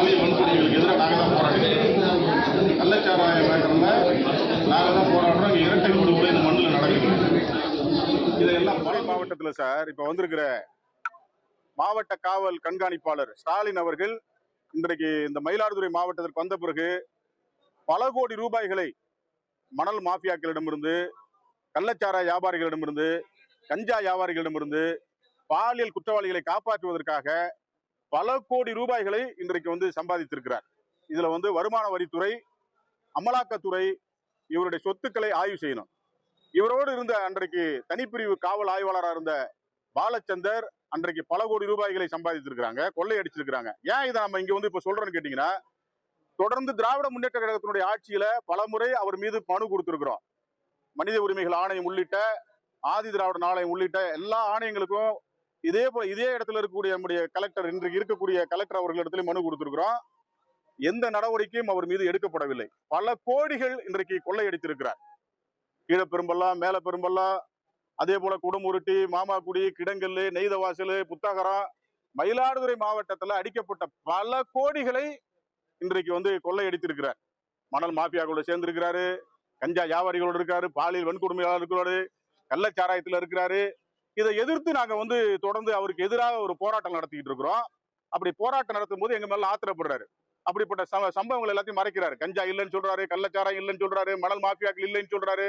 பாலியல் வன்கொடுமைகளுக்கு எதிராக நாங்கள் தான் போராடுறோம். கள்ளச்சாராய மேட்டர்ல நாங்கள் தான் போராடுறோம். இரட்டை படுகொலை இந்த மண்ணில் நடக்குது. இதெல்லாம் மாவட்டத்தில் சார் இப்போ வந்திருக்கிற மாவட்ட காவல் கண்காணிப்பாளர் ஸ்டாலின் அவர்கள் இன்றைக்கு இந்த மயிலாடுதுறை மாவட்டத்திற்கு வந்த பிறகு பல கோடி ரூபாய்களை மணல் மாஃபியாக்களிடமிருந்து, கள்ளச்சாராய வியாபாரிகளிடமிருந்து, கஞ்சா வியாபாரிகளிடமிருந்து, பாலியல் குற்றவாளிகளை காப்பாற்றுவதற்காக பல கோடி ரூபாய்களை இன்றைக்கு சம்பாதித்திருக்கிறார். இதுல வருமான வரித்துறை, அமலாக்கத்துறை இவருடைய சொத்துக்களை ஆய்வு செய்யணும். இவரோடு இருந்த அன்றைக்கு தனிப்பிரிவு காவல் ஆய்வாளராக இருந்த பாலச்சந்தர் அன்றைக்கு பல கோடி ரூபாய்களை சம்பாதித்திருக்கிறாங்க, கொள்ளையடிச்சிருக்கிறாங்க. ஏன் இதை நம்ம இங்க இப்ப சொல்றோம்னு கேட்டீங்கன்னா, தொடர்ந்து திராவிட முன்னேற்ற கழகத்தினுடைய ஆட்சியில பல முறை அவர் மீது மனு கொடுத்திருக்கிறோம். மனித உரிமைகள் ஆணையம் உள்ளிட்ட, ஆதி திராவிட ஆணையம் உள்ளிட்ட எல்லா ஆணையங்களுக்கும் இதே இடத்துல இருக்கக்கூடிய நம்முடைய கலெக்டர், இன்றைக்கு இருக்கக்கூடிய கலெக்டர் அவர்களிடத்திலே மனு கொடுத்திருக்கிறோம். எந்த நடவடிக்கையும் அவர் மீது எடுக்கப்படவில்லை. பல கோடிகள் இன்றைக்கு கொள்ளையடித்திருக்கிறார். கீழே பெரும்பள்ளம், மேல பெரும்பள்ளம், அதே போல குடமுருட்டி, மாமாக்குடி, கிடங்கல்லு, நெய்தவாசல், புத்தகரம், மயிலாடுதுறை மாவட்டத்தில் அடிக்கப்பட்ட பல கோடிகளை இன்றைக்கு கொள்ளையடித்திருக்கிறார். மணல் மாஃபியாக்களோட சேர்ந்திருக்கிறாரு, கஞ்சா வியாபாரிகளோடு இருக்காரு, பாலியல் வன்கொடுமையாளர் இருக்கிறாரு, கள்ளச்சாராயத்தில் இருக்கிறாரு. இதை எதிர்த்து நாங்க தொடர்ந்து அவருக்கு எதிராக ஒரு போராட்டம் நடத்திக்கிட்டு இருக்கிறோம். அப்படி போராட்டம் நடத்தும் போது எங்க மேல ஆத்திரப்படுறாரு. அப்படிப்பட்ட சம்பவங்கள் எல்லாத்தையும் மறைக்கிறாரு. கஞ்சா இல்லைன்னு சொல்றாரு, கள்ளச்சாராயம் இல்லைன்னு சொல்றாரு, மணல் மாஃபியாக்கள் இல்லைன்னு சொல்றாரு,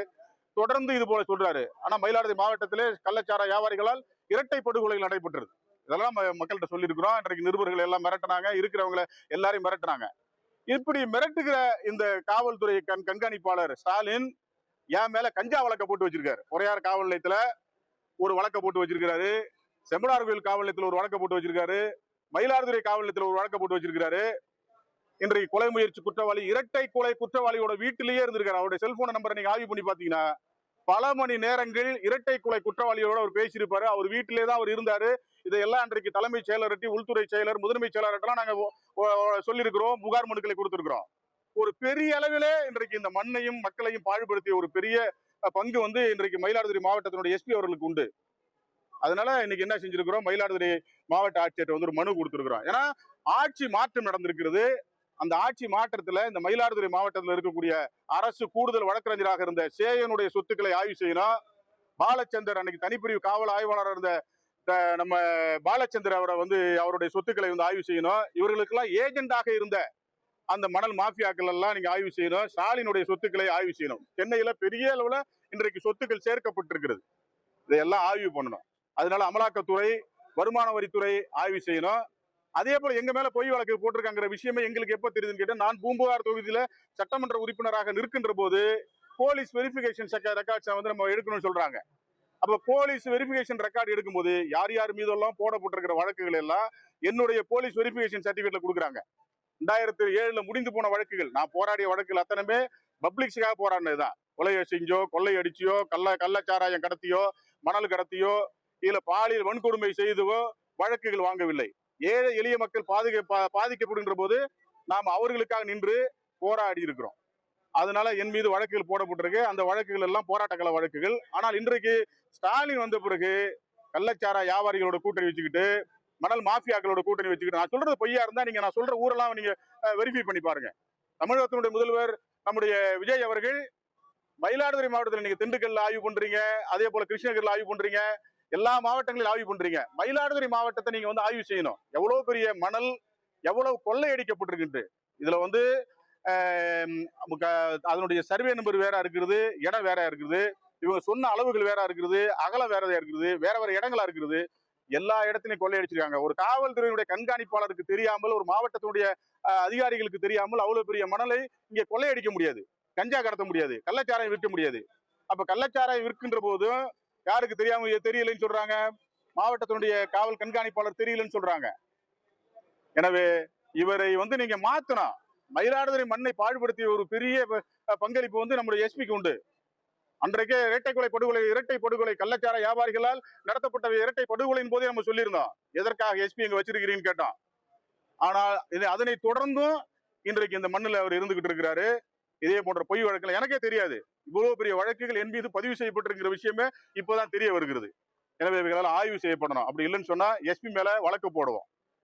தொடர்ந்து இது போல சொல்றாரு. ஆனா மயிலாடுதுறை மாவட்டத்திலே கள்ளச்சாராய வியாபாரிகளால் இரட்டை படுகொலைகள் நடைபெற்றது. இதெல்லாம் மக்கள்கிட்ட சொல்லியிருக்கிறோம். இன்றைக்கு நிருபர்கள் எல்லாம் மிரட்டினாங்க, இருக்கிறவங்களை எல்லாரையும் மிரட்டினாங்க. இப்படி மிரட்டுகிற இந்த காவல்துறை கண்காணிப்பாளர் ஸ்டாலின் என் மேல கஞ்சா வழக்க போட்டு வச்சிருக்காரு. பொறையார் காவல் நிலையத்துல ஒரு வழக்க போட்டு வச்சிருக்காரு, செம்பனார் கோயில் காவல் நிலையத்தில் ஒரு வழக்க போட்டு வச்சிருக்காரு, மயிலாடுதுறை காவல் நிலையத்தில் ஒரு வழக்க போட்டு வச்சிருக்காரு. இன்றைக்கு கொலை முயற்சி குற்றவாளி, இரட்டை கொலை குற்றவாளியோட வீட்டிலேயே இருந்திருக்காரு. அவருடைய செல்போன் நம்பரை நீங்க ஆய்வு பண்ணி பாத்தீங்கன்னா பல மணி நேரங்கள் இரட்டை கொலை குற்றவாளியோட அவர் பேசியிருப்பாரு. அவர் வீட்டிலே தான் அவர் இருந்தாரு. இதையெல்லாம் இன்றைக்கு தலைமைச் செயலர், உள்துறை செயலர், முதன்மை செயலர்லாம் நாங்க சொல்லியிருக்கிறோம், புகார் மனுக்களை கொடுத்திருக்கிறோம். ஒரு பெரிய அளவிலே இன்றைக்கு இந்த மண்ணையும் மக்களையும் பாழ்படுத்திய ஒரு பெரிய பங்கு இன்றைக்கு மயிலாடுதுறை மாவட்டத்தினுடைய எஸ்பி அவர்களுக்கு உண்டு. அதனால இன்னைக்கு என்ன செஞ்சிருக்கிறோம், மயிலாடுதுறை மாவட்ட ஆட்சியர்கிட்ட ஒரு மனு கொடுத்திருக்கிறோம். ஏன்னா ஆட்சி மாற்றம் நடந்திருக்கிறது. அந்த ஆட்சி மாற்றத்துல இந்த மயிலாடுதுறை மாவட்டத்தில் இருக்கக்கூடிய அரசு கூடுதல் வழக்கறிஞராக இருந்த சேயனுடைய சொத்துக்களை ஆய்வு செய்யணும். பாலச்சந்தர் அன்னைக்கு தனிப்பிரிவு காவல் ஆய்வாளராக இருந்த நம்ம பாலச்சந்தர் அவரை அவருடைய சொத்துக்களை ஆய்வு செய்யணும். இவர்களுக்கெல்லாம் ஏஜென்டாக இருந்த அந்த மணல் மாஃபியாக்கள் எல்லாம் நீங்க ஆய்வு செய்யணும். ஸ்டாலினுடைய சொத்துக்களை ஆய்வு செய்யணும். சென்னையில பெரிய அளவுல இன்றைக்கு சொத்துக்கள் சேர்க்கப்பட்டிருக்கிறது. இதையெல்லாம் ஆய்வு பண்ணணும். அதனால அமலாக்கத்துறை, வருமான வரித்துறை ஆய்வு செய்யணும். அதே போல எங்க மேல பொய் வழக்கு போட்டிருக்காங்கிற விஷயமே எங்களுக்கு எப்ப தெரியுதுன்னு கேட்டா, நான் பூம்புகார் தொகுதியில சட்டமன்ற உறுப்பினராக நிற்கின்ற போது போலீஸ் வெரிஃபிகேஷன் ரெக்கார்ட்ஸ் நம்ம எடுக்கணும்னு சொல்றாங்க. அப்ப போலீஸ் வெரிஃபிகேஷன் ரெக்கார்டு எடுக்கும்போது யார் யார் மீதெல்லாம் போடப்பட்டிருக்கிற வழக்குகள் எல்லாம் என்னுடைய போலீஸ் வெரிஃபிகேஷன் சர்டிபிகேட்ல கொடுக்குறாங்க. 2007 முடிந்து போன வழக்குகள், நான் போராடிய வழக்குகள் அத்தனைமே பப்ளிக்ஸுக்காக போராடினதுதான். கொலை செஞ்சோ, கொள்ளை அடிச்சியோ, கள்ளச்சாராயம் கடத்தியோ, மணல் கடத்தியோ, இல்ல பாலியல் வன்கொடுமை செய்தோ வழக்குகள் வாங்கவில்லை. ஏழை எளிய மக்கள் பாதிக்கப்படுகின்ற போது நாம் அவர்களுக்காக நின்று போராடி இருக்கிறோம். அதனால என் மீது வழக்குகள் போடப்பட்டிருக்கு. அந்த வழக்குகள் எல்லாம் போராட்டக்கால வழக்குகள். ஆனால் இன்றைக்கு ஸ்டாலின் வந்த பிறகு கள்ளச்சாராய வியாபாரிகளோட கூட்டணி வச்சுக்கிட்டு, மணல் மாஃபியாக்களோட கூட்டணி வச்சுக்கிட்டு, நான் சொல்றது பொய்யா இருந்தா நீங்க நான் சொல்ற ஊரெல்லாம் நீங்க வெரிஃபை பண்ணி பாருங்க. தமிழகத்தினுடைய முதல்வர் நம்முடைய விஜய் அவர்கள் மயிலாடுதுறை மாவட்டத்தில் நீங்க திண்டுக்கல்ல ஆய்வு பண்றீங்க, அதே போல கிருஷ்ணகிரியில் ஆய்வு பண்றீங்க, எல்லா மாவட்டங்களிலும் ஆய்வு பண்றீங்க. மயிலாடுதுறை மாவட்டத்தை நீங்க ஆய்வு செய்யணும். எவ்வளவு பெரிய மணல், எவ்வளவு கொள்ளையடிக்கப்பட்டிருக்கு. இதுல அதனுடைய சர்வே நம்பர் வேற இருக்கிறது, இடம் வேற இருக்குது, இவங்க சொன்ன அளவுகள் வேற இருக்கிறது, அகலம் வேற இருக்கிறது, வேற வேற இடங்களா இருக்கிறது. எல்லா இடத்திலையும் கொள்ளையடிச்சிருக்காங்க. ஒரு காவல்துறையினுடைய கண்காணிப்பாளருக்கு தெரியாமல், ஒரு மாவட்டத்தினுடைய அதிகாரிகளுக்கு தெரியாமல் அவ்வளவு பெரிய மணலை இங்க கொள்ளையடிக்க முடியாது, கஞ்சா கடத்த முடியாது, கள்ளச்சாராயம் விற்க முடியாது. அப்ப கள்ளச்சாராயம் விற்கின்ற போதும் யாருக்கு தெரியாம தெரியலன்னு சொல்றாங்க, மாவட்டத்தினுடைய காவல் கண்காணிப்பாளர் தெரியலன்னு சொல்றாங்க. எனவே இவரை நீங்க மாத்தணும். மயிலாடுதுறை மண்ணை பாழ்படுத்திய ஒரு பெரிய பங்களிப்பு நம்முடைய எஸ்பிக்கு உண்டு. அன்றைக்கே இரட்டை படுகொலை கள்ளச்சார வியாபாரிகளால் நடத்தப்பட்ட இரட்டை படுகொலையின் போதே நம்ம சொல்லியிருந்தோம். எதற்காக எஸ்பி இங்க வச்சிருக்கிறீங்கன்னு கேட்டோம். ஆனால் அதனை தொடர்ந்தும் இன்றைக்கு இந்த மண்ணில் அவர் இருந்துகிட்டு இருக்கிறாரு. இதே போன்ற பொய் வழக்குகள் எனக்கே தெரியாது. இவ்வளவு பெரிய வழக்குகள் என் மீது பதிவு செய்யப்பட்டிருக்கிற விஷயமே இப்போதான் தெரிய வருகிறது. எனவே இவைகளால் ஆய்வு செய்யப்படணும். அப்படி இல்லைன்னு சொன்னா எஸ்பி மேல வழக்கு போடுவோம்.